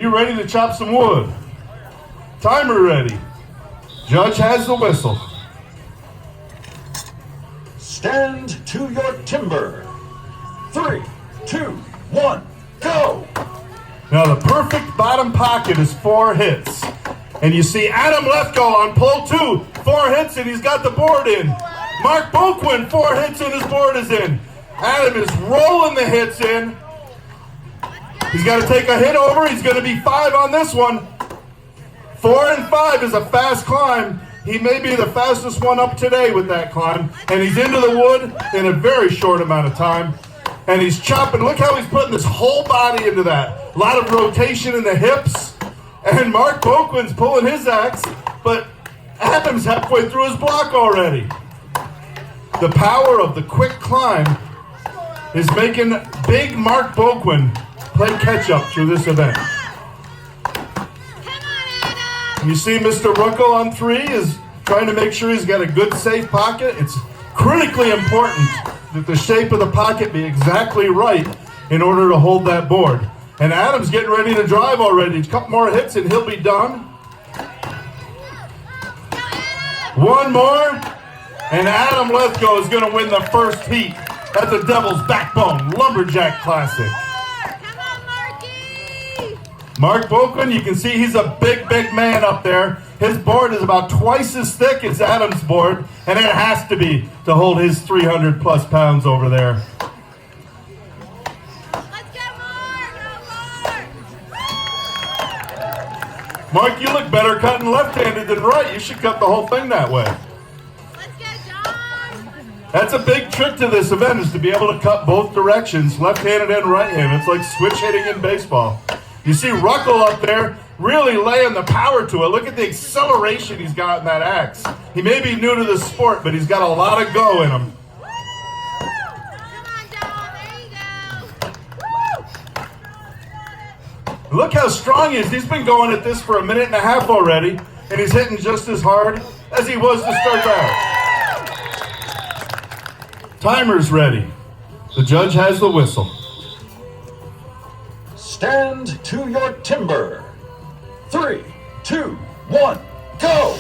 You ready to chop some wood? Timer ready. Judge has the whistle. Stand to your timber. 3, 2, 1, go! Now the perfect bottom pocket is 4 hits. And you see Adam Lethko on pole 2, 4 hits and he's got the board in. Mark Boquin, 4 hits and his board is in. Adam is rolling the hits in. He's got to take a hit over. He's going to be 5 on this one. 4 and 5 is a fast climb. He may be the fastest one up today with that climb. And he's into the wood in a very short amount of time. And he's chopping. Look how he's putting his whole body into that. A lot of rotation in the hips. And Mark Boquin's pulling his axe. But Adam's halfway through his block already. The power of the quick climb is making big Mark Boquin play catch-up through this event. You see Mr. Ruckel on 3 is trying to make sure he's got a good safe pocket. It's critically important that the shape of the pocket be exactly right in order to hold that board. And Adam's getting ready to drive already. A couple more hits and he'll be done. 1 more, and Adam Lethko is going to win the first heat at the Devil's Backbone Lumberjack Classic. Mark Boquin, you can see he's a big man up there. His board is about twice as thick as Adam's board, and it has to be to hold his 300 plus pounds over there. Let's get more! Mark, you look better cutting left-handed than right. You should cut the whole thing that way. Let's get John! That's a big trick to this event, is to be able to cut both directions, left-handed and right-handed. It's like switch hitting in baseball. You see Ruckel up there really laying the power to it. Look at the acceleration he's got in that axe. He may be new to the sport, but he's got a lot of go in him. Come on, John, there you go! Look how strong he is. He's been going at this for a minute and a half already, and he's hitting just as hard as he was to start out. Timer's ready. The judge has the whistle. Stand to your timber. 3, 2, 1, go!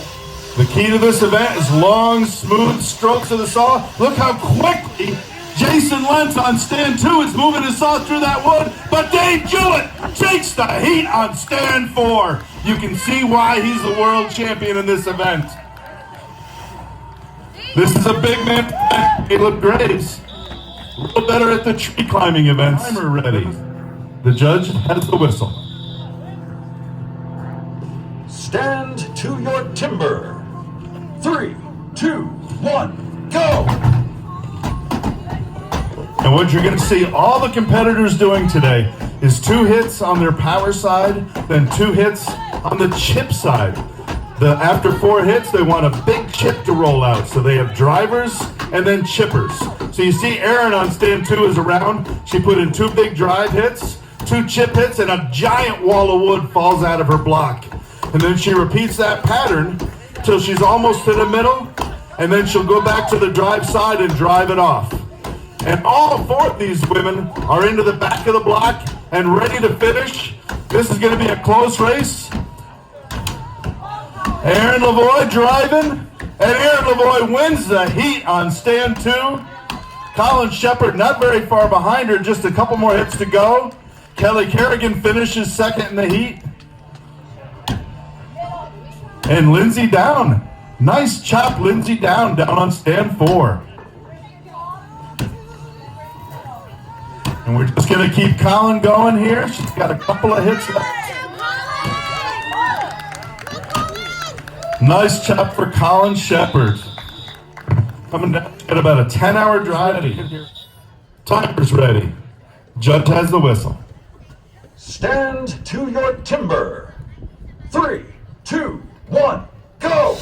The key to this event is long, smooth strokes of the saw. Look how quickly Jason Lentz on stand 2 is moving his saw through that wood, but Dave Jewett takes the heat on stand 4. You can see why he's the world champion in this event. This is a big man, Caleb Graves. A little better at the tree climbing events. Timer ready. The judge has the whistle. Stand to your timber. 3, 2, 1, go! And what you're going to see all the competitors doing today is 2 hits on their power side, then 2 hits on the chip side. After 4 hits, they want a big chip to roll out. So they have drivers and then chippers. So you see Erin on stand 2 is around. She put in 2 big drive hits, 2 chip hits, and a giant wall of wood falls out of her block. And then she repeats that pattern till she's almost to the middle, and then she'll go back to the drive side and drive it off. And all 4 of these women are into the back of the block and ready to finish. This is going to be a close race. Erin Lavoie driving, and Erin Lavoie wins the heat on stand 2. Colin Shepard not very far behind her, just a couple more hits to go. Kelly Kerrigan finishes second in the heat. And Lindsay Down. Nice chop, Lindsay Down on stand 4. And we're just going to keep Colin going here. She's got a couple of hits left. Nice chop for Colin Shepard. Coming down at about a 10-hour drive. Timer's ready. Judge has the whistle. Stand to your timber. 3, 2, 1, go!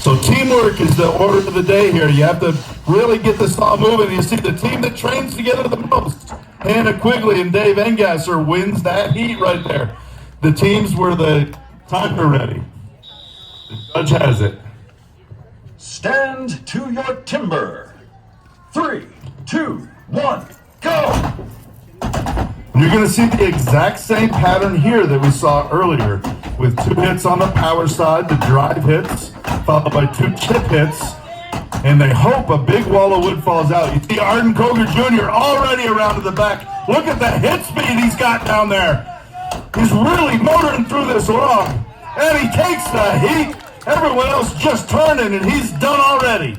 So teamwork is the order of the day here. You have to really get the saw moving. You see the team that trains together the most, Hannah Quigley and Dave Engasser, wins that heat right there. The teams were the timer ready. The judge has it. Stand to your timber. 3, 2, 1, go! You're going to see the exact same pattern here that we saw earlier, with 2 hits on the power side, the drive hits, followed by 2 chip hits, and they hope a big wall of wood falls out. You see Arden Koger Jr. already around to the back. Look at the hit speed he's got down there. He's really motoring through this log, and he takes the heat. Everyone else just turning, and he's done already.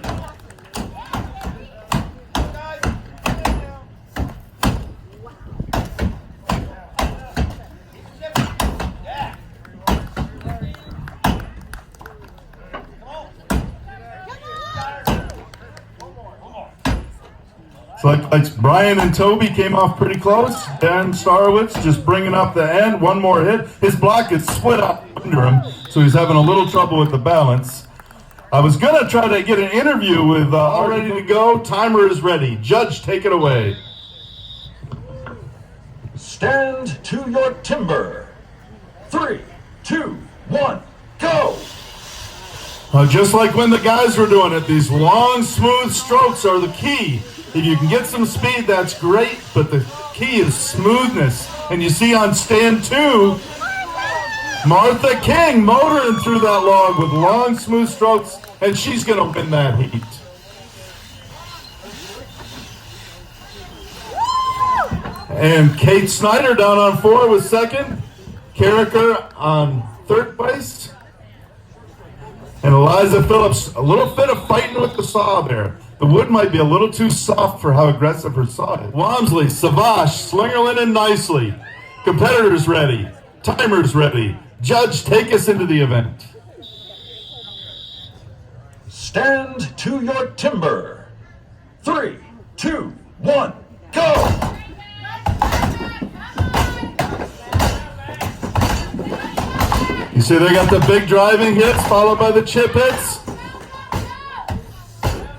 So like Brian and Toby came off pretty close. Dan Starowitz just bringing up the end. One more hit. His block gets split up under him, so he's having a little trouble with the balance. I was going to try to get an interview with all ready to go. Timer is ready. Judge, take it away. Stand to your timber. 3, 2, 1, go! Just like when the guys were doing it, these long, smooth strokes are the key. If you can get some speed, that's great, but the key is smoothness. And you see on stand 2, Martha King motoring through that log with long, smooth strokes, and she's going to win that heat. And Kate Snyder down on 4 was second. Carricker on 3rd place. And Eliza Phillips, a little bit of fighting with the saw there. The wood might be a little too soft for how aggressive her saw is. Walmsley, Savage, Slingerland, and Nicely. Competitors ready. Timers ready. Judge, take us into the event. Stand to your timber. 3, 2, 1, go! You see they got the big driving hits followed by the chip hits.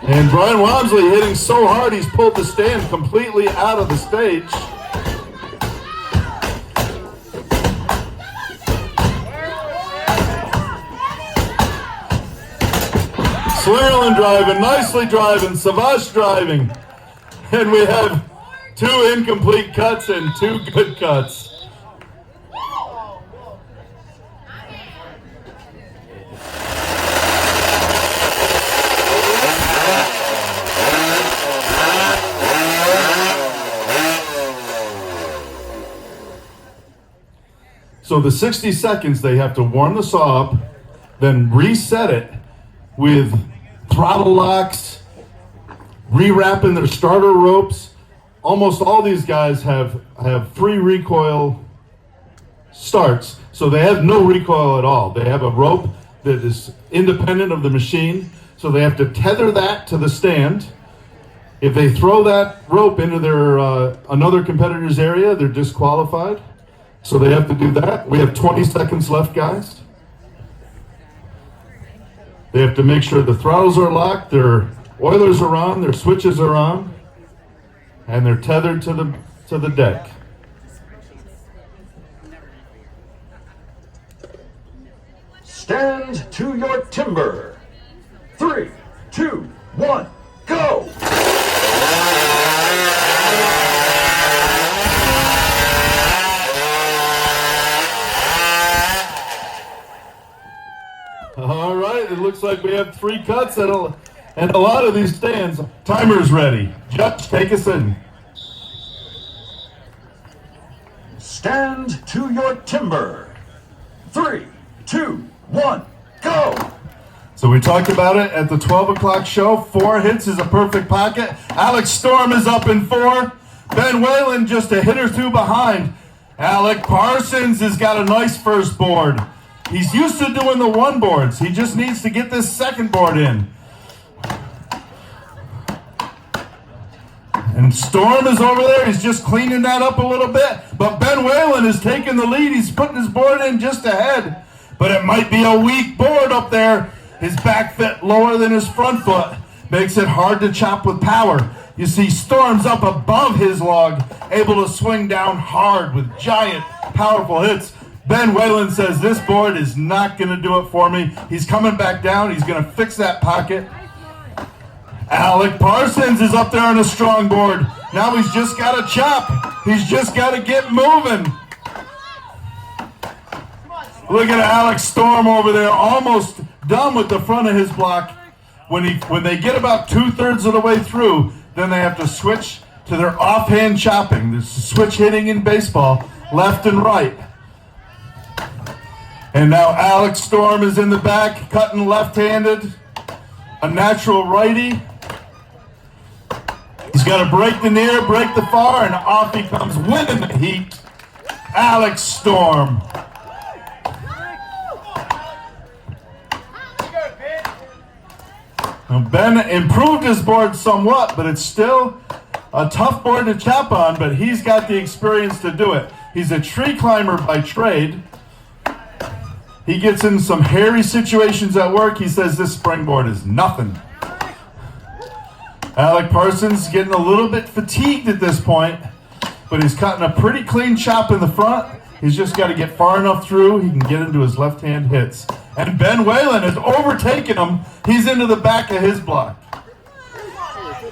And Brian Walmsley hitting so hard he's pulled the stand completely out of the stage. Slingerland driving, Nicely driving, Savage driving. And we have 2 incomplete cuts and 2 good cuts. So the 60 seconds, they have to warm the saw up, then reset it with throttle locks, rewrapping their starter ropes. Almost all these guys have free recoil starts, so they have no recoil at all. They have a rope that is independent of the machine, so they have to tether that to the stand. If they throw that rope into their another competitor's area, they're disqualified. So they have to do that. We have 20 seconds left, guys. They have to make sure the throttles are locked, their oilers are on, their switches are on, and they're tethered to the deck. Stand to your timber. 3, 2, 1, go! All right, it looks like we have 3 cuts and a lot of these stands. Timer's ready. Judge, take us in. Stand to your timber. 3, 2, 1, go! So we talked about it at the 12 o'clock show. 4 hits is a perfect pocket. Alex Storm is up in 4. Ben Whalen just a hit or 2 behind. Alec Parsons has got a nice first board. He's used to doing the 1 boards. He just needs to get this 2nd board in. And Storm is over there. He's just cleaning that up a little bit. But Ben Whalen is taking the lead. He's putting his board in just ahead. But it might be a weak board up there. His back foot lower than his front foot makes it hard to chop with power. You see Storm's up above his log, able to swing down hard with giant, powerful hits. Ben Whalen says, this board is not going to do it for me. He's coming back down. He's going to fix that pocket. Alec Parsons is up there on a strong board. Now he's just got to chop. He's just got to get moving. Look at Alex Storm over there, almost done with the front of his block. When they get about 2/3 of the way through, then they have to switch to their offhand chopping. This is switch hitting in baseball, left and right. And now Alex Storm is in the back, cutting left-handed, a natural righty. He's got to break the near, break the far, and off he comes, winning the heat. Alex Storm. Now Ben improved his board somewhat, but it's still a tough board to chop on, but he's got the experience to do it. He's a tree climber by trade. He gets in some hairy situations at work. He says this springboard is nothing. Alec Parsons getting a little bit fatigued at this point, but he's cutting a pretty clean chop in the front. He's just got to get far enough through he can get into his left-hand hits. And Ben Whalen has overtaken him. He's into the back of his block.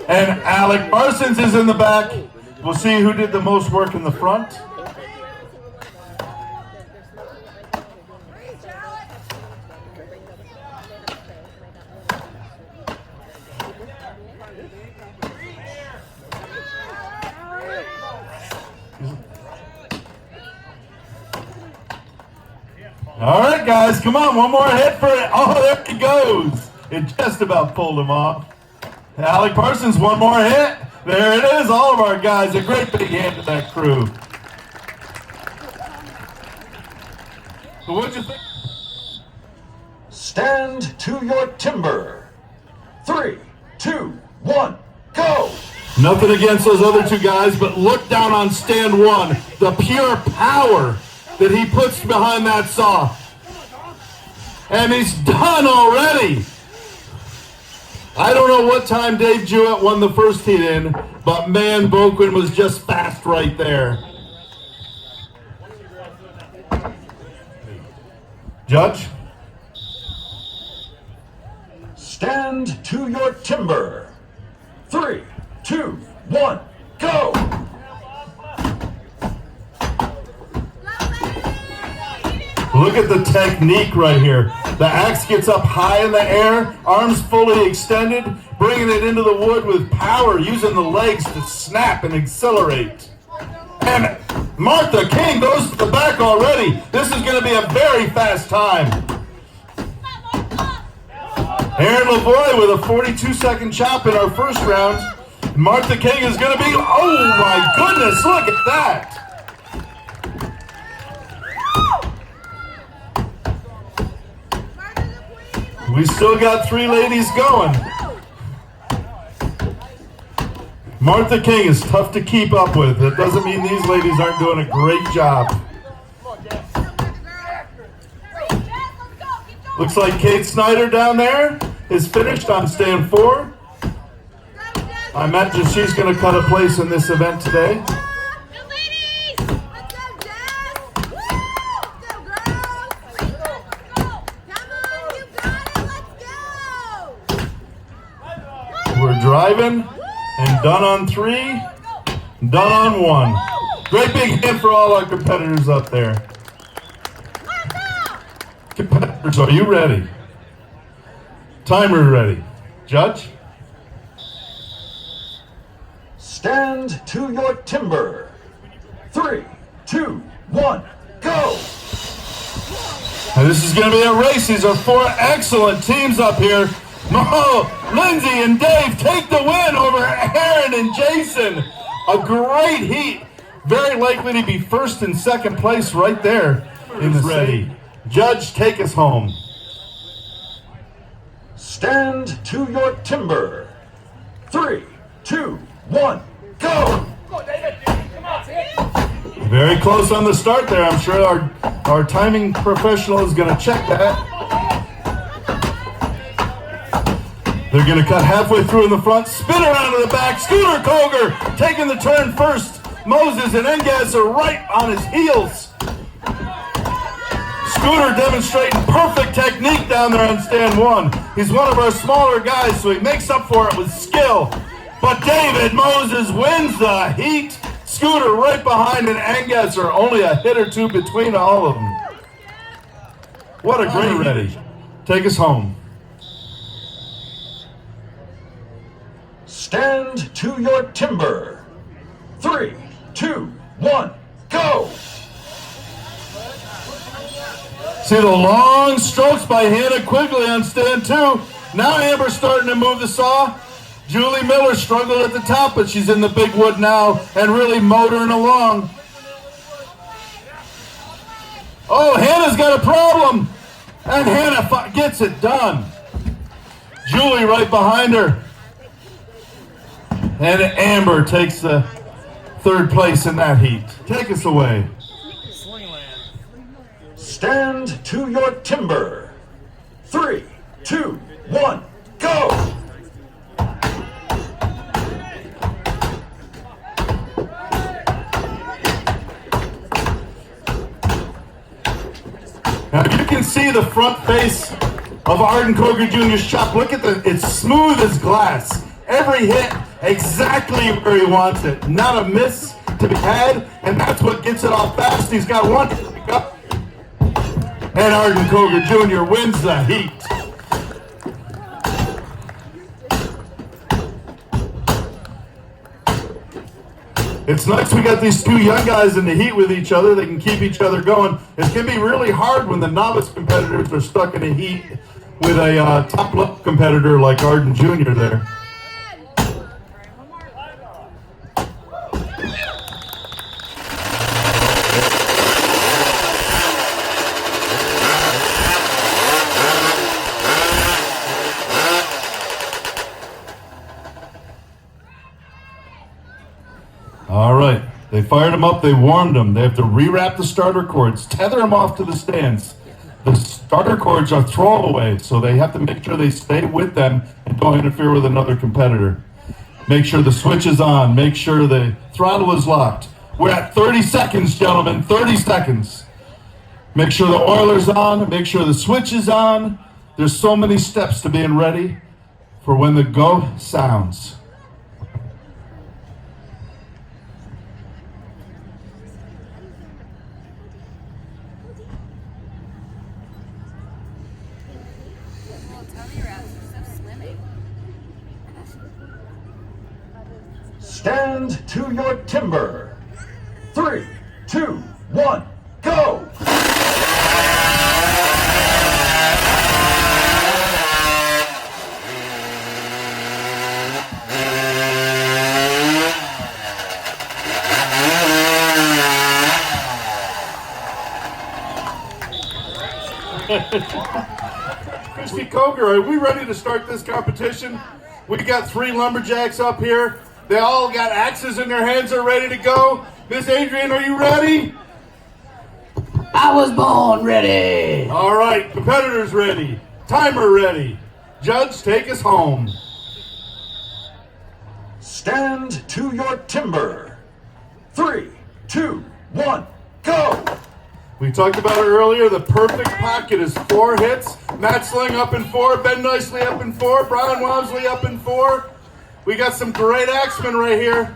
And Alec Parsons is in the back. We'll see who did the most work in the front. All right, guys, come on, one more hit for it. Oh, there he goes. It just about pulled him off. Alec Parsons, one more hit. There it is, all of our guys. A great big hand to that crew. So what'd you think? Stand to your timber. 3, 2, 1, go! Nothing against those other two guys, but look down on stand one. The pure power that he puts behind that saw. And he's done already. I don't know what time Dave Jewett won the first heat in, but man, Boquin was just fast right there. Judge? Stand to your timber. 3, 2, 1, go! Look at the technique right here. The axe gets up high in the air, arms fully extended, bringing it into the wood with power, using the legs to snap and accelerate. And Martha King goes to the back already. This is going to be a very fast time. Aaron Lavoie with a 42-second chop in our first round. Martha King is going to be, oh my goodness, look at that. We still got 3 ladies going. Martha King is tough to keep up with. That doesn't mean these ladies aren't doing a great job. Looks like Kate Snyder down there is finished on stand 4. I imagine she's going to cut a place in this event today. We're driving and done on 3, done on 1. Great big hand for all our competitors up there. Competitors, are you ready? Timer ready. Judge? Stand to your timber. 3, 2, 1, go! And this is going to be a race. These are 4 excellent teams up here. Lindsay and Dave take the win over Aaron and Jason. A great heat. Very likely to be first and second place right there in the ready. Judge, take us home. Stand to your timber. 3, 2, 1, go! Very close on the start there. I'm sure our timing professional is going to check that. They're going to cut halfway through in the front, spin around to the back. Scooter Koger taking the turn first. Moses and Engaz are right on his heels. Scooter demonstrating perfect technique down there on stand 1. He's one of our smaller guys, so he makes up for it with skill. But David Moses wins the heat. Scooter right behind, and Angasser only a hit or two between all of them. What a great ready. Take us home. Stand to your timber. 3, 2, 1, go! See the long strokes by Hannah Quigley on stand 2. Now Amber's starting to move the saw. Julie Miller struggled at the top, but she's in the big wood now and really motoring along. Oh, Hannah's got a problem. And Hannah gets it done. Julie right behind her. And Amber takes the third place in that heat. Take us away. Stand to your timber. 3, 2, 1, go! Now you can see the front face of Arden Coger Jr.'s shop. Look at it's smooth as glass. Every hit exactly where he wants it. Not a miss to be had, and that's what gets it off fast. He's got one to pick up. And Arden Coger Jr. wins the heat. It's nice we got these two young guys in the heat with each other. They can keep each other going. It can be really hard when the novice competitors are stuck in a heat with a top-level competitor like Arden Jr. there. All right, they fired them up, they warmed them. They have to rewrap the starter cords, tether them off to the stands. The starter cords are throwaway, so they have to make sure they stay with them and don't interfere with another competitor. Make sure the switch is on, make sure the throttle is locked. We're at 30 seconds, gentlemen, 30 seconds. Make sure the oiler's on, make sure the switch is on. There's so many steps to being ready for when the go sounds. Stand to your timber. 3, 2, 1, go! Christy Coger, are we ready to start this competition? We got 3 lumberjacks up here. They all got axes in their hands. They're ready to go. Miss Adrian, are you ready? I was born ready. All right, competitors ready. Timer ready. Judge, take us home. Stand to your timber. 3, 2, 1, go! We talked about it earlier. The perfect pocket is 4 hits. Matt Sling up in 4. Ben Nicely up in 4. Brian Wamsley up in 4. We got some great axemen right here.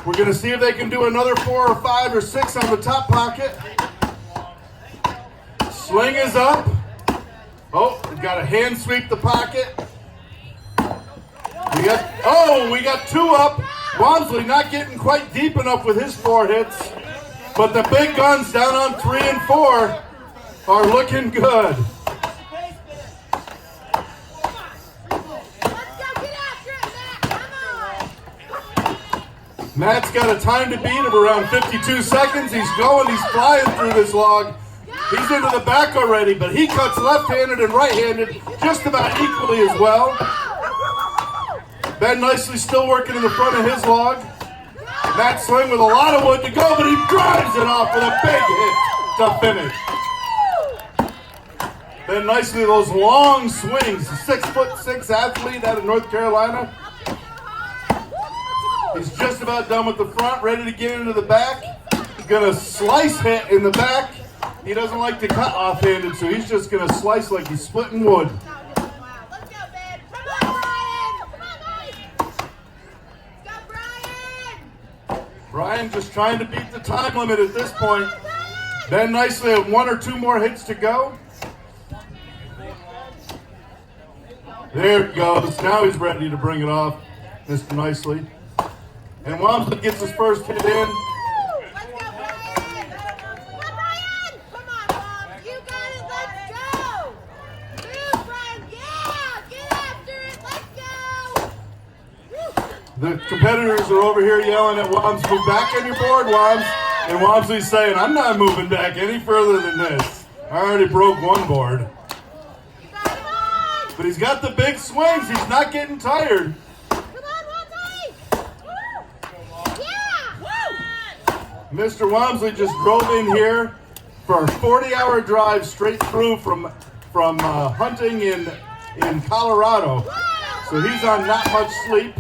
We're going to see if they can do another 4 or 5 or 6 on the top pocket. Sling is up. Oh, we got a hand sweep the pocket. We got 2 up. Wamsley not getting quite deep enough with his 4 hits. But the big guns down on 3 and 4 are looking good. Matt's got a time to beat of around 52 seconds. He's going, he's flying through this log. He's into the back already, but he cuts left-handed and right-handed just about equally as well. Ben Nicely still working in the front of his log. Matt Sling with a lot of wood to go, but he drives it off with a big hit to finish. Ben Nicely, those long swings, 6'6" athlete out of North Carolina. He's just about done with the front, ready to get into the back. He's gonna slice hit in the back. He doesn't like to cut offhanded, so he's just gonna slice like he's splitting wood. Let's go, Ben. Come on, Brian. Come on, boys. Let's go, Brian. Ryan just trying to beat the time limit at this point. Ben Nicely have 1 or 2 more hits to go. There it goes. Now he's ready to bring it off, Mr. Nicely. And Wamsley gets his first hit in. Let's go, Brian! Come, Brian! Come on, Mom. You got it. Let's go! Move, Brian. Yeah! Get after it. Let's go! The competitors are over here yelling at Wams, move back on your board, Wams. And Wamsley's saying, I'm not moving back any further than this. I already broke one board. Come on! But he's got the big swings. He's not getting tired. Come on, Wamsley! Woo! Yeah! Woo! Mr. Wamsley just drove in here for a 40-hour drive straight through from hunting in Colorado. So he's on not much sleep,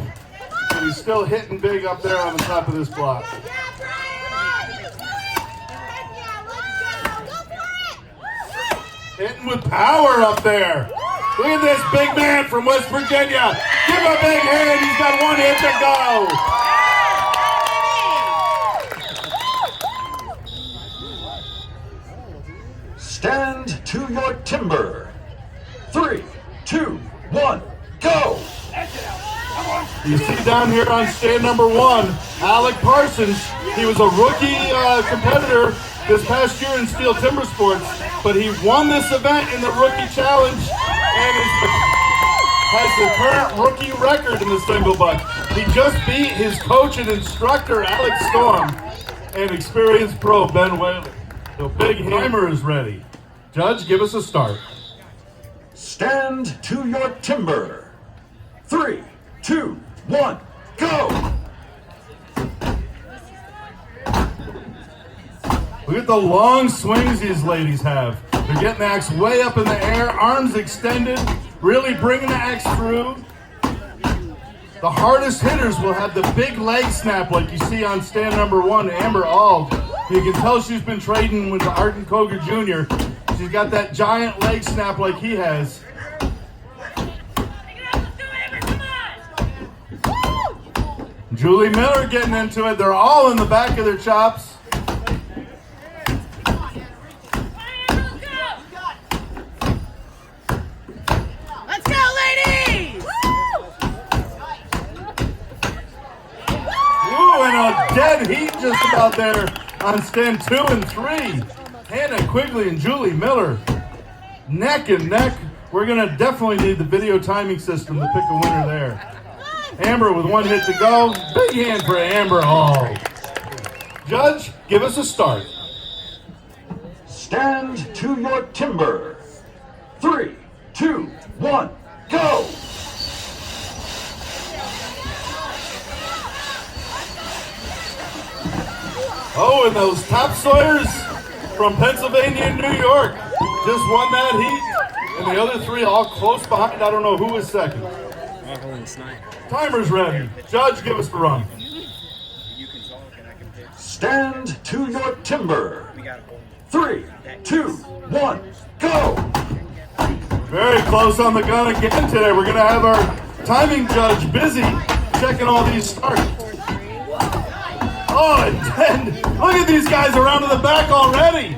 but he's still hitting big up there on the top of this block. Yeah, Brian! Heck yeah, let's go! Go for it! Hitting with power up there. Look at this big man from West Virginia. Give him a big hand. He's got 1 hit to go. Stand to your timber. 3, 2, 1, go! You see down here on stand number 1, Alec Parsons. He was a rookie competitor this past year in Steel Timber Sports, but he won this event in the Rookie Challenge and has the current rookie record in the single buck. He just beat his coach and instructor, Alex Storm, and experienced pro, Ben Whaley. The big hammer is ready. Judge, give us a start. Stand to your timber. 3, 2, 1, go! Look at the long swings these ladies have. They're getting the axe way up in the air, arms extended, really bringing the axe through. The hardest hitters will have the big leg snap like you see on stand number 1, Amber Auld. You can tell she's been trading with Arden Koger Jr. She's got that giant leg snap like he has. Julie Miller getting into it. They're all in the back of their chops. Let's go, ladies! Ooh, and a dead heat just about there on stand 2 and 3. Hannah Quigley and Julie Miller, neck and neck. We're gonna definitely need the video timing system to pick a winner there. Amber with 1 hit to go. Big hand for Amber Hall. Judge, give us a start. Stand to your timber. 3, 2, 1, go! Oh, and those topsoilers from Pennsylvania and New York just won that heat. And the other 3 all close behind. I don't know who was second. Timer's ready. Judge, give us the run. Stand to your timber. 3, 2, 1, go! Very close on the gun again today. We're going to have our timing judge busy checking all these starts. Oh, and look at these guys around to the back already.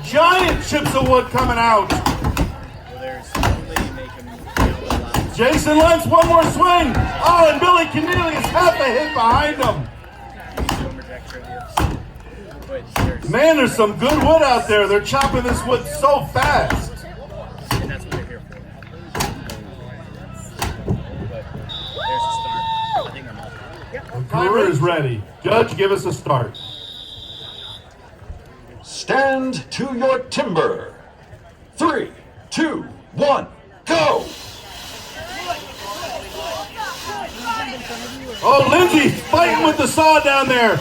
Giant chips of wood coming out. Jason Lentz, 1 more swing. Oh, and Billy Keneally is half a hit behind him. Man, there's some good wood out there. They're chopping this wood so fast. And that's what they're here for. But there's a start. I think I'm off. The timer is ready. Judge, give us a start. Stand to your timber. 3, 2, 1, go! Oh, Lindsay's fighting with the saw down there.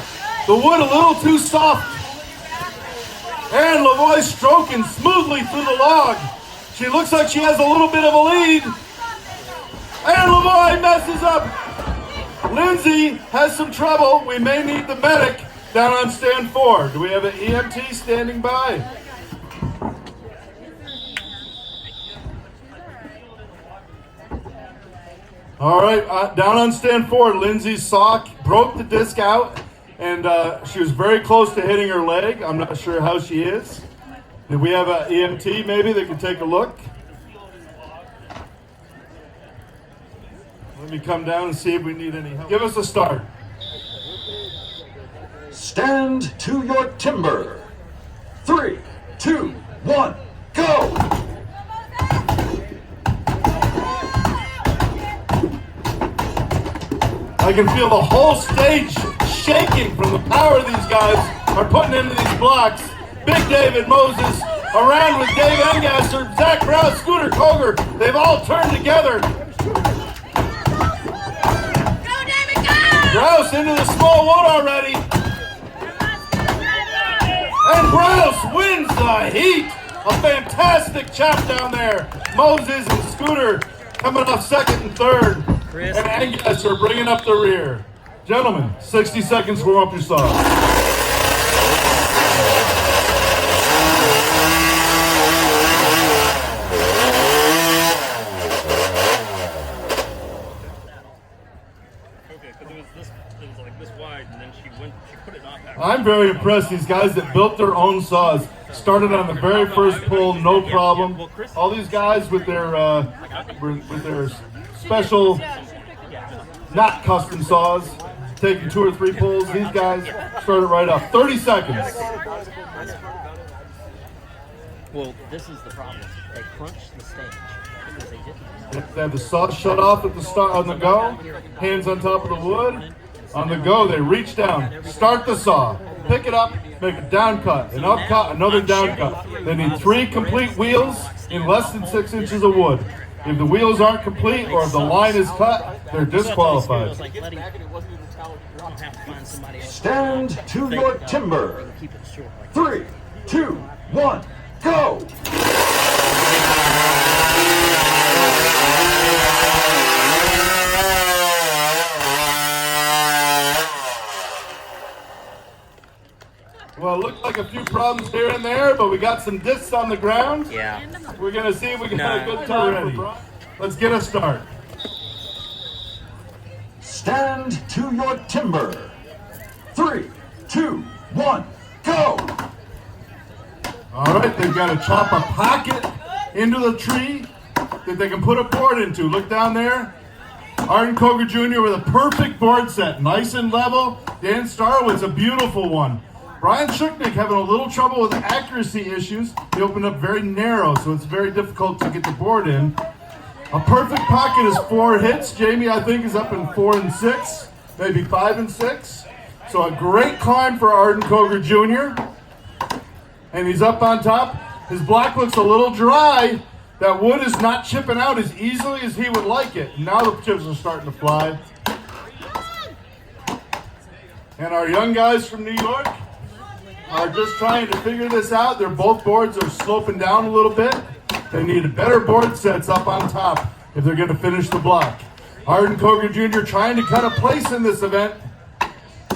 The wood a little too soft. And Lavoie stroking smoothly through the log. She looks like she has a little bit of a lead. And Lavoie messes up. Lindsay has some trouble. We may need the medic down on stand 4. Do we have an EMT standing by? All right, down on stand 4, Lindsay's saw broke the disc out, and she was very close to hitting her leg. I'm not sure how she is. Do we have an EMT maybe that can take a look? Let me come down and see if we need any help. Give us a start. Stand to your timber. 3, 2, 1, go! I can feel the whole stage shaking from the power these guys are putting into these blocks. Big David Moses around with Dave Engasser, Zach Krause, Scooter Koger. They've all turned together. Go, David, go! Krause into the small wood already. And Krause wins the heat. A fantastic chop down there. Moses and Scooter coming off second and third. And Engasser bringing up the rear. Gentlemen, 60 seconds, warm up your saw. I'm very impressed. These guys that built their own saws started on the very first pull, no problem. All these guys with their special, not custom saws, taking 2 or 3 pulls. These guys started right off. 30 seconds. Well, this is the problem. They crunched the stage because they didn't. They have the saw shut off at the start on the go. Hands on top of the wood. On the go, they reach down, start the saw, pick it up, make a down cut, an up cut, another down cut. They need 3 complete wheels in less than 6 inches of wood. If the wheels aren't complete or if the line is cut, they're disqualified. Stand to your timber. 3, 2, 1, go! Well, it looked like a few problems here and there, but we got some discs on the ground. Yeah. We're going to see if we can have a good time ready. Let's get a start. Stand to your timber. 3, 2, 1, go! All right, they've got to chop a pocket into the tree that they can put a board into. Look down there. Arden Koger Jr. with a perfect board set. Nice and level. Dan Starwood's a beautiful one. Brian Shuknick having a little trouble with accuracy issues. He opened up very narrow, so it's very difficult to get the board in. A perfect pocket is 4 hits. Jamie, I think, is up in 4 and 6, maybe 5 and 6. So a great climb for Arden Koger Jr. And he's up on top. His block looks a little dry. That wood is not chipping out as easily as he would like it. Now the chips are starting to fly. And our young guys from New York are just trying to figure this out. Their both boards are sloping down a little bit. They need better board sets up on top if they're going to finish the block. Arden Koger Jr. trying to cut a place in this event.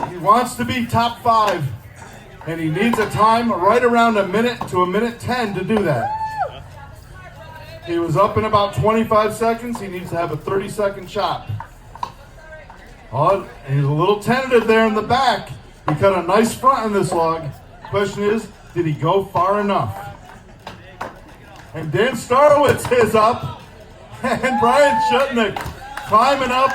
He wants to be top 5, and he needs a time right around a minute to a minute 10 to do that. He was up in about 25 seconds. He needs to have a 30-second chop. Oh, he's a little tentative there in the back. He cut a nice front in this log. Question is, did he go far enough? And Dan Starowitz is up. And Brian Shutnick climbing up.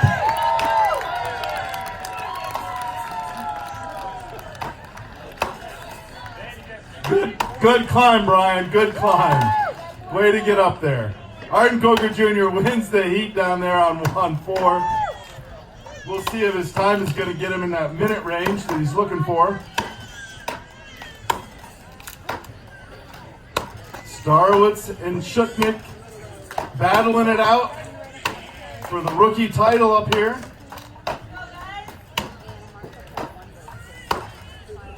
Good climb, Brian. Good climb. Way to get up there. Arden Koger Jr. wins the heat down there on 4. We'll see if his time is going to get him in that minute range that he's looking for. Starowitz and Shuknick battling it out for the rookie title up here.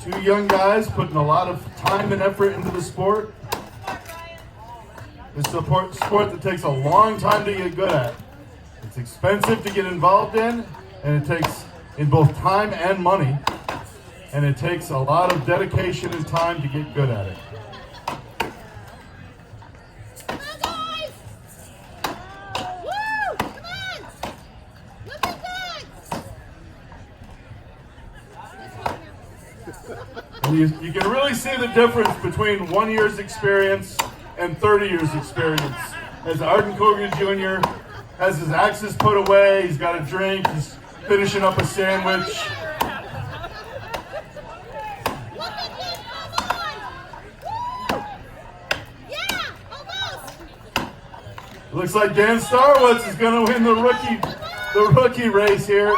2 young guys putting a lot of time and effort into the sport. It's a sport that takes a long time to get good at. It's expensive to get involved in, and it takes in both time and money, and it takes a lot of dedication and time to get good at it. Come on, guys! Woo! Come on! Looking good! You can really see the difference between 1 year's experience and 30 years experience. As Arden Kogan Jr. has his axes put away, he's got a drink, he's finishing up a sandwich. Look at this, come on! Woo! Yeah, almost! Looks like Dan Starwitz is going to win the rookie race here.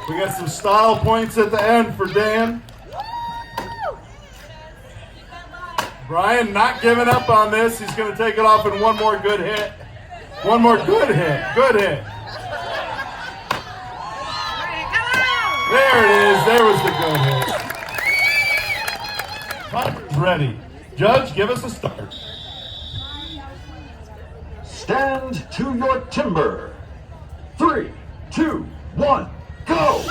We got some style points at the end for Dan. Brian not giving up on this. He's going to take it off in one more good hit. One more good hit. Good hit. There it is. There was the good hit. Timer's ready. Judge, give us a start. Stand to your timber. 3, 2, 1, go!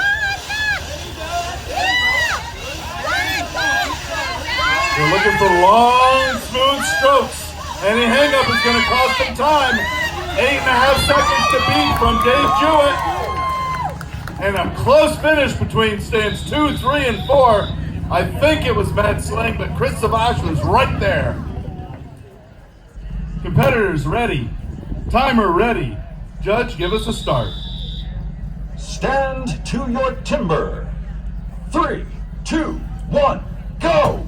They're looking for long, smooth strokes. Any hang-up is going to cost them time. 8.5 seconds to beat from Dave Jewett. And a close finish between stands 2, 3, and 4. I think it was Matt Sling, but Chris Savage was right there. Competitors ready. Timer ready. Judge, give us a start. Stand to your timber. 3, 2, 1, go!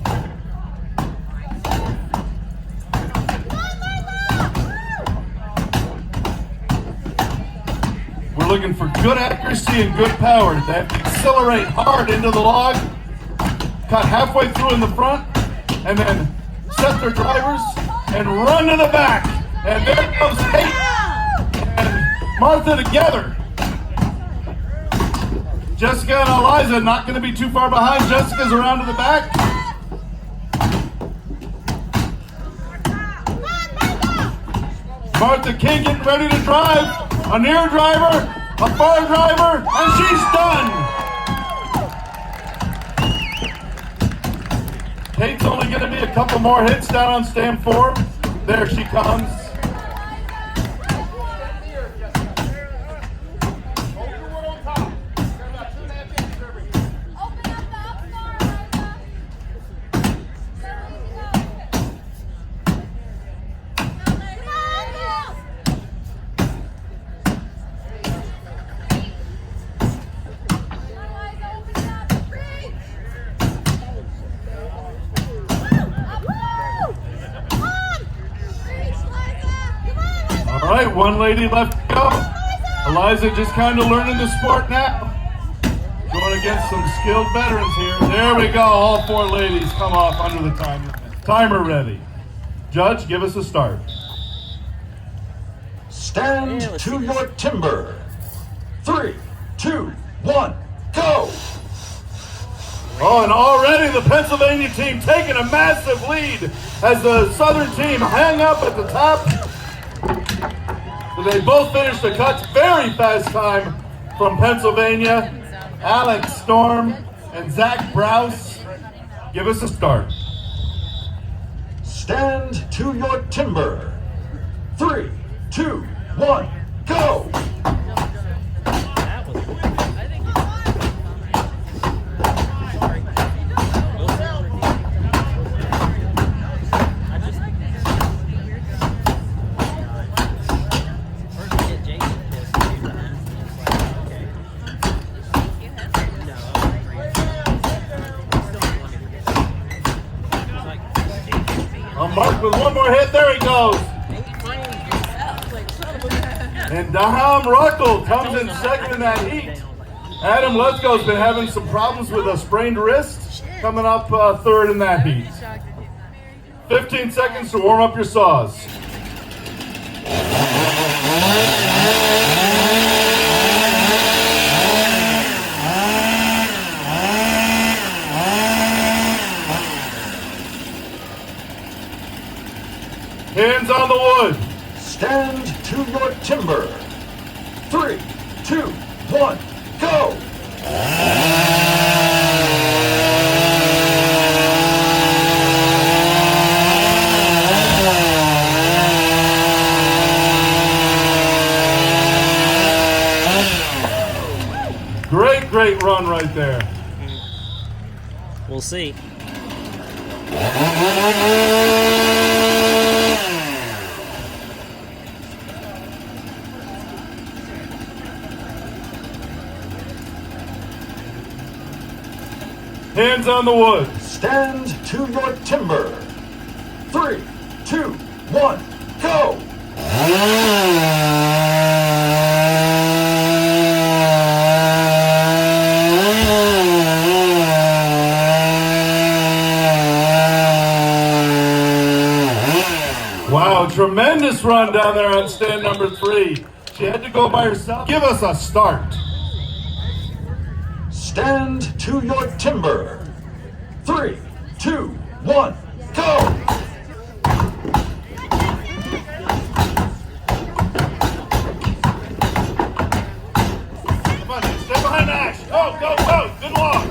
We're looking for good accuracy and good power. They have to accelerate hard into the log, cut halfway through in the front, and then set their drivers and run to the back. And there comes Kate and Martha together. Jessica and Eliza not going to be too far behind. Jessica's around to the back. Martha King getting ready to drive. A near driver, a far driver, and she's done. Kate's only going to be a couple more hits down on stand 4. There she comes. All right, one lady left to go. Eliza just kind of learning the sport now. Going against some skilled veterans here. There we go. All 4 ladies come off under the timer. Timer ready. Judge, give us a start. Stand to your timber. 3, 2, 1, go! Oh, and already the Pennsylvania team taking a massive lead as the Southern team hang up at the top. So they both finished the cuts. Very fast time from Pennsylvania. Alex Storm and Zach Browse. Give us a start. Stand to your timber. 3, 2, 1, go! Mark with one more hit. There he goes. And Daham Ruckel comes in second in that heat. Adam Letzko's been having some problems with a sprained wrist. Coming up third in that heat. 15 seconds to warm up your saws. Hands on the wood. Stand to your timber. 3, 2, 1, go! Great run We'll see. Hands on the wood. Stand to your timber. 3, 2, 1, go! Wow, tremendous run down there on stand number 3. She had to go by herself. Give us a start. Stand to your timber. 3, 2, 1, go! Come on, stay behind Ash. Go, go, go. Good luck.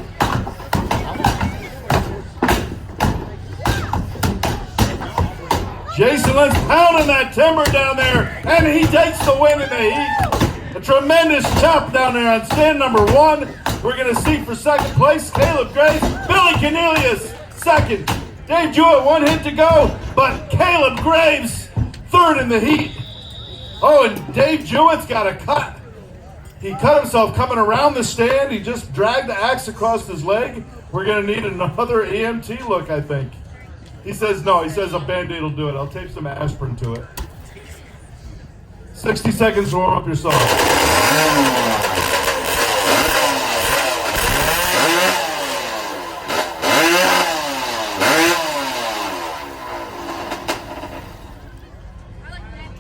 Jason, let's pound that timber down there, and he takes the win in the heat. A tremendous chop down there on stand number 1. We're going to see for second place, Caleb Graves, Billy Cornelius, second. Dave Jewett, 1 hit to go, but Caleb Graves, third in the heat. Oh, and Dave Jewett's got a cut. He cut himself coming around the stand. He just dragged the axe across his leg. We're going to need another EMT look, I think. He says no. He says a Band-Aid will do it. I'll tape some aspirin to it. 60 seconds to warm up your song.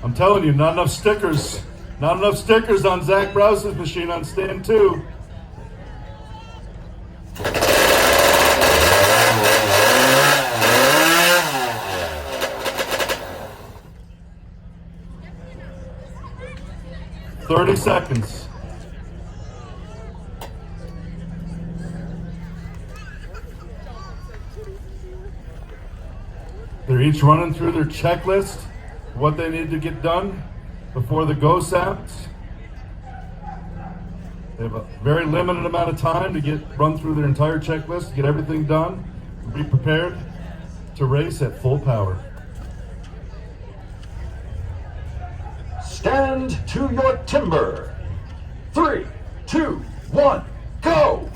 I'm telling you, not enough stickers. Not enough stickers on Zach Browse's machine on stand 2. $30 seconds. They're each running through their checklist, what they need to get done before the go sounds. They have a very limited amount of time to run through their entire checklist, get everything done, and be prepared to race at full power. Stand to your timber. 3, 2, 1, go!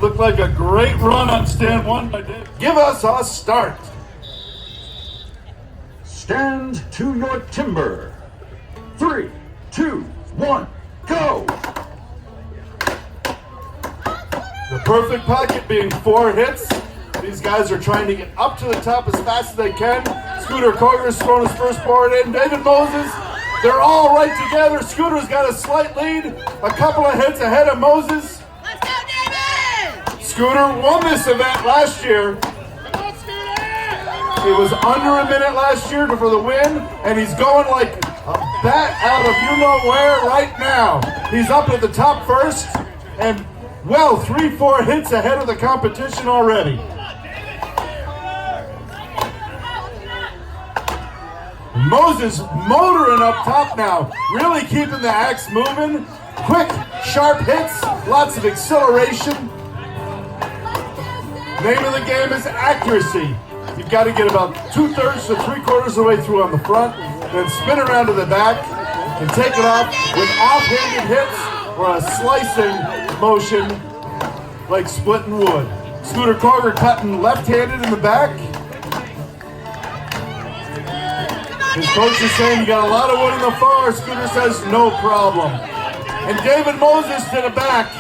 Looked like a great run on stand 1 by Dave. Give us a start. Stand to your timber. 3, 2, 1, go! The perfect pocket being 4 hits. These guys are trying to get up to the top as fast as they can. Scooter Coger's throwing his first board in. David Moses, they're all right together. Scooter's got a slight lead, a couple of hits ahead of Moses. Let's go, David! Scooter won this event last year. It was under a minute last year for the win, and he's going like a bat out of you-know-where right now. He's up at the top first, and well, 3-4 hits ahead of the competition already. Moses motoring up top now, really keeping the axe moving. Quick, sharp hits, lots of acceleration. Name of the game is accuracy. You've got to get about 2/3 to 3/4 of the way through on the front, then spin around to the back and take it off with off-handed hits or a slicing motion like splitting wood. Scooter Coger cutting left-handed in the back. His coach is saying you got a lot of wood in the far. Scooter says no problem. And David Moses to the back.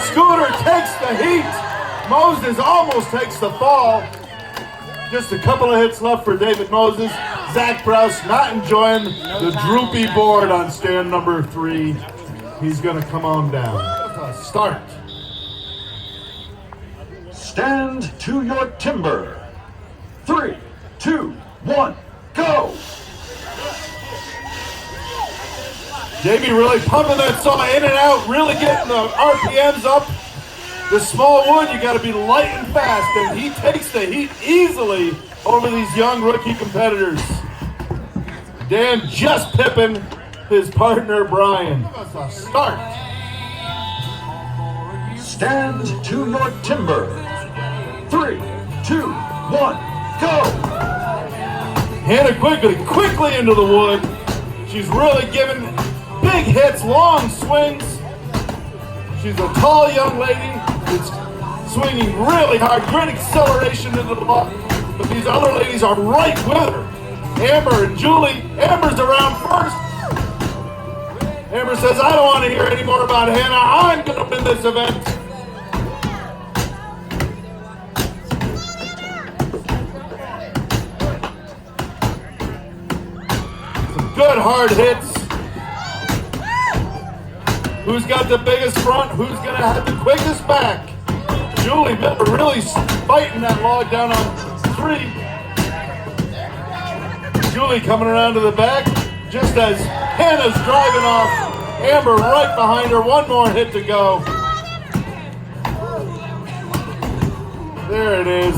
Scooter takes the heat. Moses almost takes the fall. Just a couple of hits left for David Moses. Zach Browse not enjoying the droopy board on stand number 3. He's going to come on down. Start. Stand to your timber. 3, 2, 1, go! JB really pumping that saw in and out, really getting the RPMs up. The small wood, you got to be light and fast, and he takes the heat easily over these young rookie competitors. Dan just pipping his partner, Brian. Start. Stand to your timber. 3, 2, 1, go! Hannah quickly into the wood. She's really giving big hits, long swings. She's a tall young lady that's swinging really hard, great acceleration into the log. But these other ladies are right with her. Amber and Julie. Amber's around first. Amber says, I don't want to hear any more about Hannah. I'm going to win this event. Some good hard hits. Who's got the biggest front? Who's going to have the quickest back? Julie Miller really fighting that log down on 3. Julie coming around to the back just as Hannah's driving off. Amber right behind her. One more hit to go. There it is.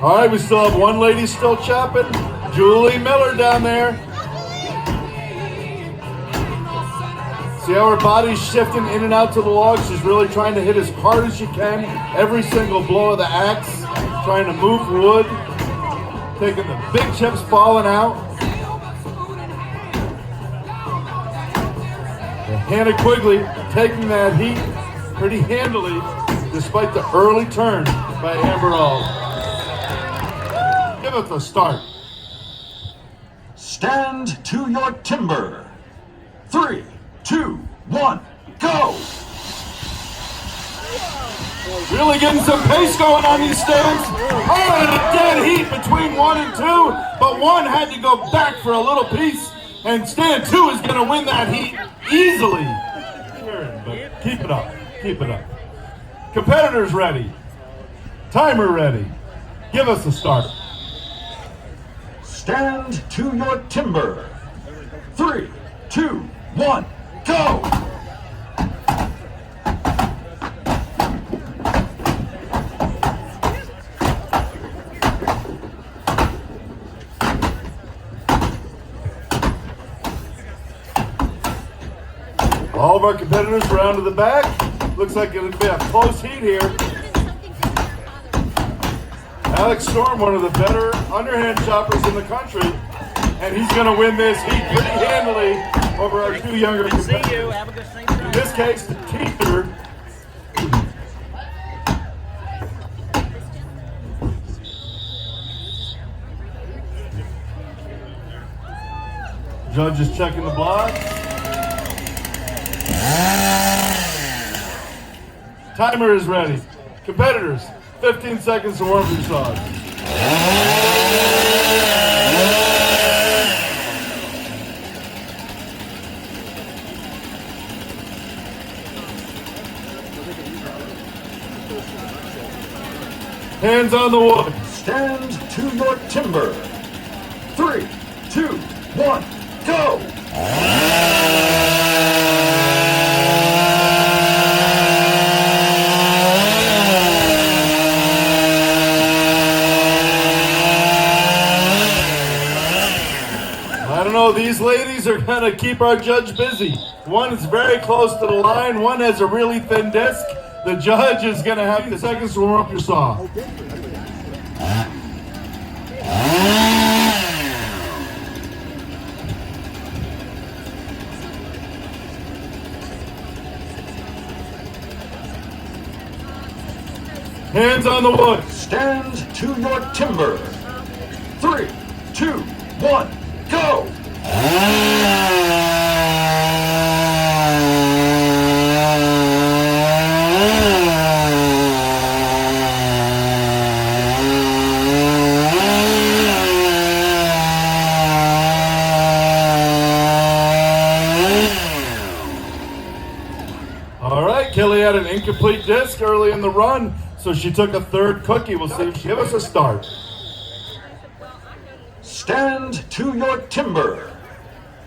All right, we still have one lady still chopping. Julie Miller down there. See how her body's shifting in and out to the log? She's really trying to hit as hard as she can. Every single blow of the axe. Trying to move wood. Taking the big chips falling out. And Hannah Quigley taking that heat pretty handily despite the early turn by Amber All. Give it the start. Stand to your timber. 3, 2, 1, go! Really getting some pace going on these stands. Oh, and a dead heat between 1 and 2, but 1 had to go back for a little piece, and stand 2 is going to win that heat easily. But keep it up, keep it up. Competitors ready. Timer ready. Give us a start. Stand to your timber. 3, 2, 1, go! All of our competitors around to the back. Looks like it'll be a close heat here. Alex Storm, one of the better underhand choppers in the country, and he's going to win this heat pretty handily over our 2 younger competitors. See you. Have a good thing. In this case, the teacher. Judge is checking the block. Timer is ready. Competitors, 15 seconds to warm your saws. Hands on the wood. Stand to your timber. 3, 2, 1, go! I don't know, these ladies are going to keep our judge busy. One is very close to the line, one has a really thin disc. The judge is going to have 15 seconds to warm up your saw. Hands on the wood. Stand to your timber. 3, 2, 1, go! All right, Kelly had an incomplete disc early in the run, so she took a third cookie. We'll see if she give us a start. Stand to your timber.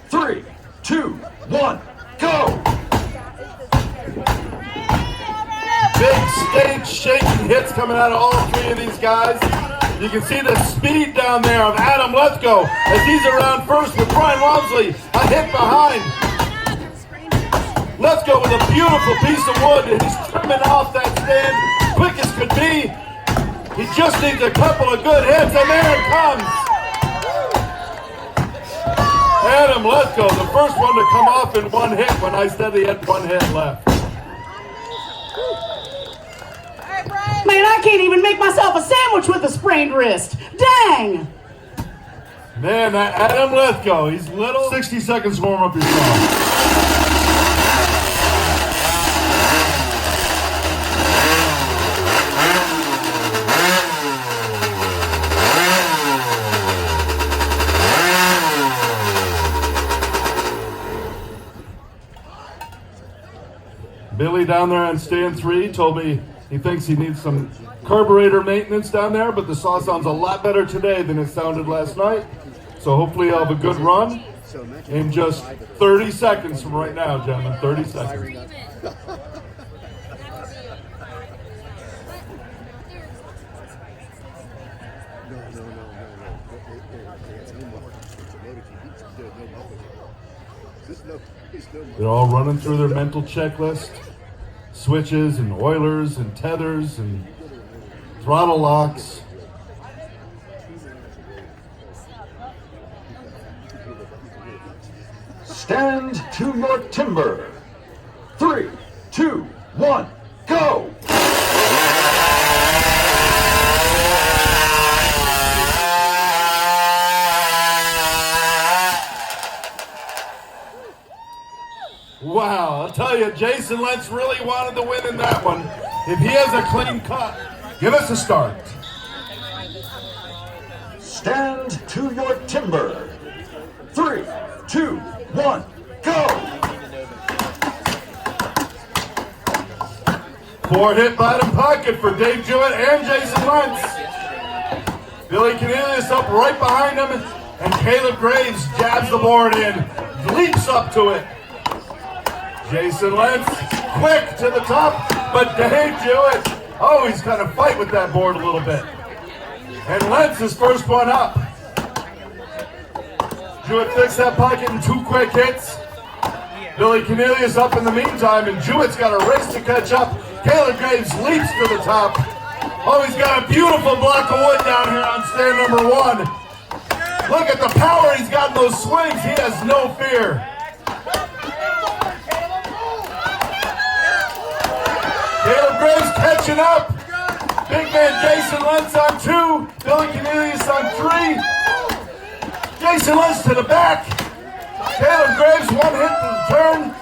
3, 2, 1, go! Big stage shaking hits coming out of all three of these guys. You can see the speed down there of Adam Lethko as he's around first with Brian Walmsley, a hit behind. Lethko with a beautiful piece of wood, and he's trimming off that stand quick as could be. He just needs a couple of good hits, and there it comes. Adam Lethko, the first one to come off in one hit when I said he had one hit left. Man, I can't even make myself a sandwich with a sprained wrist. Dang! Man, that Adam Lethko, he's little. 60 seconds to warm up your song. Billy down there on stand 3 told me he thinks he needs some carburetor maintenance down there, but the saw sounds a lot better today than it sounded last night. So hopefully he'll have a good run in just 30 seconds from right now, gentlemen. 30 seconds. They're all running through their mental checklist. Switches and oilers and tethers and throttle locks. Stand to your timber. 3, 2, 1, go! Wow, I'll tell you, Jason Lentz really wanted to win in that one. If he has a clean cut, give us a start. Stand to your timber. 3, 2, 1, go! 4-hit bottom pocket for Dave Jewett and Jason Lentz. Billy Cornelius up right behind him, and Caleb Graves jabs the board in, leaps up to it. Jason Lentz, quick to the top, but Dave Jewett, oh, he's going to fight with that board a little bit. And Lentz is first one up. Jewett fixed that pocket in 2 quick hits. Billy Cornelius up in the meantime, and Jewett's got a race to catch up. Caleb Graves leaps to the top. Oh, he's got a beautiful block of wood down here on stand number 1. Look at the power he's got in those swings. He has no fear. Caleb Graves catching up. Big man Jason Lentz on 2. Billy Cornelius on 3. Jason Lentz to the back. Caleb Graves 1 hit to the turn.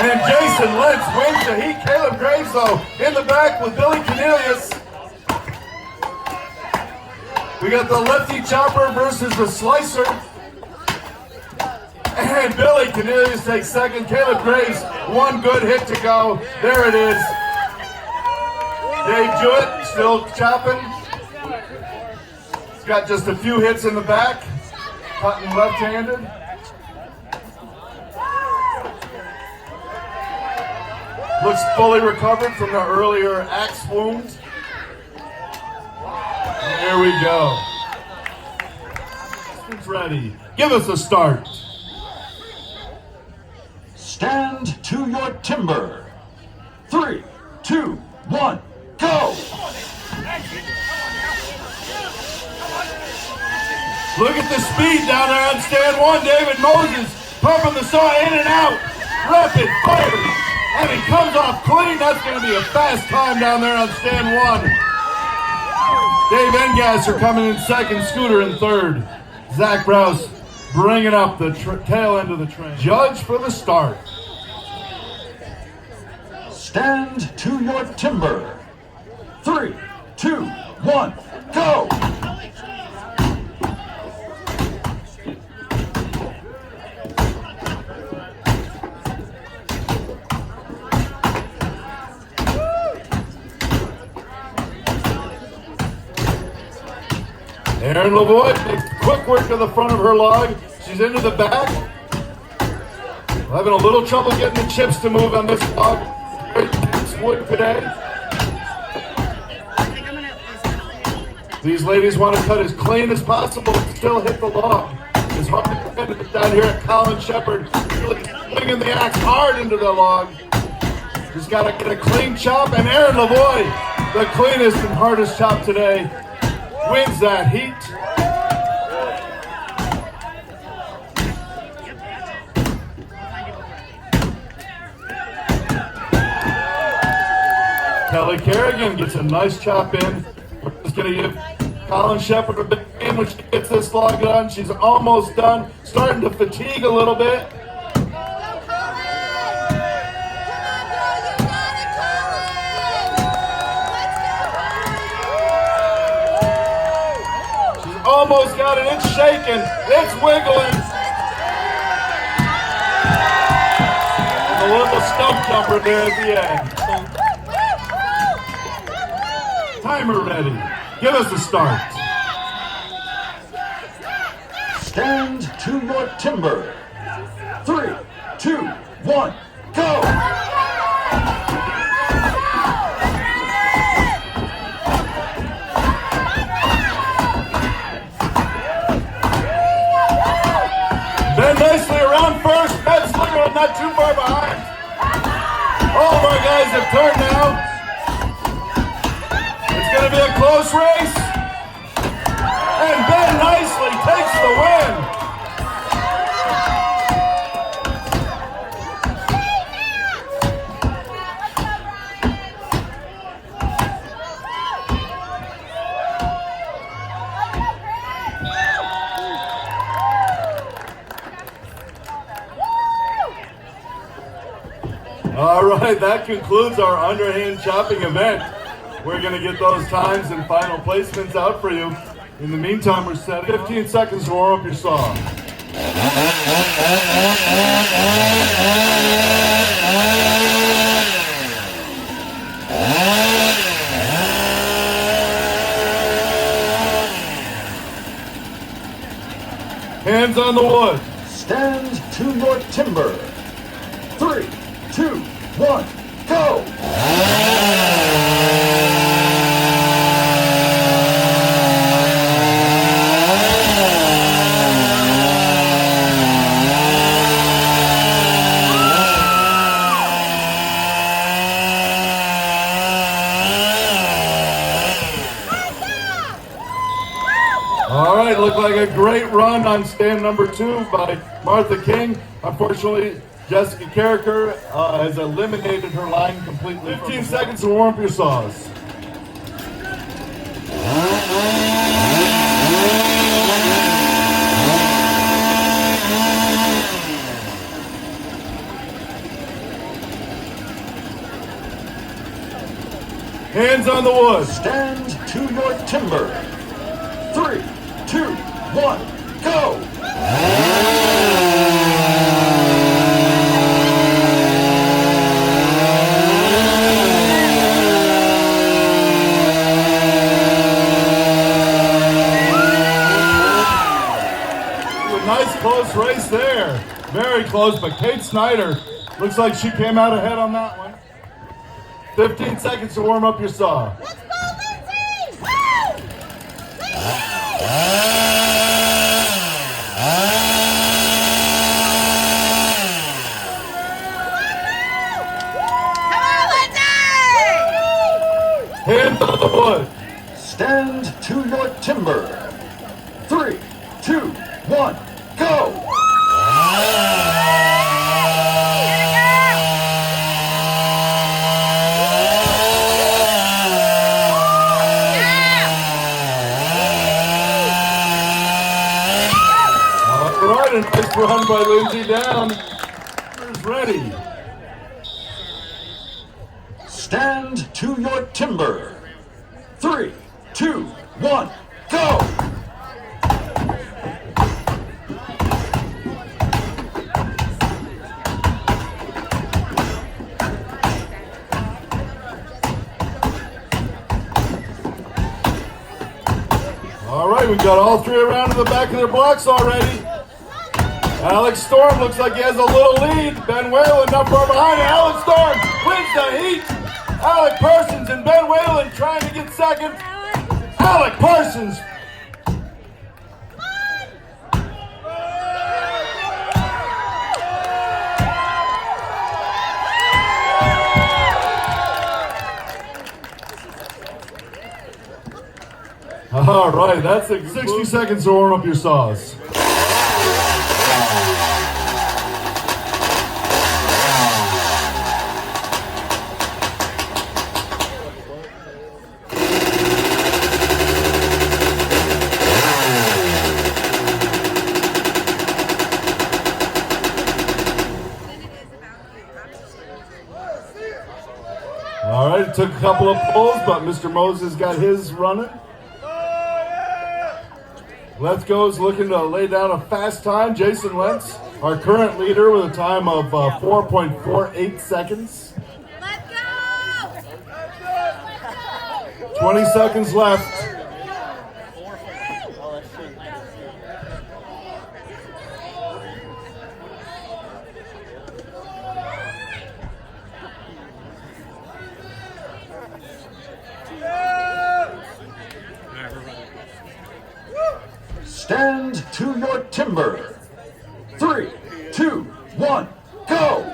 And Jason Lentz wins the heat. Caleb Graves, though, in the back with Billy Cornelius. We got the lefty chopper versus the slicer. And Billy Cornelius takes second. Caleb Graves, 1 good hit to go. There it is. Dave Jewett still chopping. He's got just a few hits in the back. Cutting left-handed. Looks fully recovered from the earlier axe wound. And there we go. It's ready. Give us a start. Stand to your timber. 3, 2, 1, go! Look at the speed down there on stand 1. David Moses pumping the saw in and out. Rapid fire. And he comes off clean. That's going to be a fast time down there on stand 1. Dave Engasser coming in second. Scooter in third. Zach Rouse bringing up the tail end of the train. Judge for the start. Stand to your timber. 3, 2, 1, go! Aaron Lavoie makes quick work to the front of her log. She's into the back. Having a little trouble getting the chips to move on this log. It's wood today. These ladies want to cut as clean as possible and still hit the log. It's hard to get down here at Colin Shepard, really swinging the axe hard into the log. Just got to get a clean chop, and Aaron Lavoie, the cleanest and hardest chop today, wins that heat. Kelly Kerrigan gets a nice chop in. We're just going to give Colin Shepard a big game when she gets this log done. She's almost done, starting to fatigue a little bit. She's almost got it. It's shaking. It's wiggling. And a little stump jumper there at the end. Timer ready. Give us the start. Stand to your timber. 3, 2, 1, go! Then nicely around first. That's Slinger not too far behind. All of our guys have turned now. It's going to be a close race. And Ben Nicely takes the win. All right, that concludes our underhand chopping event. We're going to get those times and final placements out for you. In the meantime, we're set 15 seconds to warm up your saw. Hands on the wood. Stand to your timber. 3, 2, 1, go! All right, looked like a great run on stand number 2 by Martha King. Unfortunately, Jessica Carricker has eliminated her line completely. 15 seconds to warm up your saws. Hands on the wood. Stand to your timber. 3, 2, 1, go! Nice close race there. Very close, but Kate Snyder looks like she came out ahead on that one. 15 seconds to warm up your saw. Let's go, Lindsay! Woo! Hands on the wood. Stand to your timber. 3, 2, 1, go! All right, and nice run by Lindsay down. Who's ready? Stand to your timber. 3, 2, 1, go! All right, we've got all 3 around in the back of their blocks already. Alex Storm looks like he has a little lead. Ben Whalen not far behind. Alex Storm wins the heat. Alec Parsons and Ben Whalen trying to get second. Alec Parsons. All right, that's 60 seconds to warm up your saws. All right, it took a couple of pulls, but Mr. Moses got his running. Let's Go's looking to lay down a fast time. Jason Lentz, our current leader, with a time of 4.48 seconds. Let's go! 20 seconds left. Stand to your timber. 3, 2, 1, go!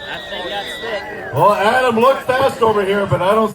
That thing got thick. Well, Adam looked fast over here, but I don't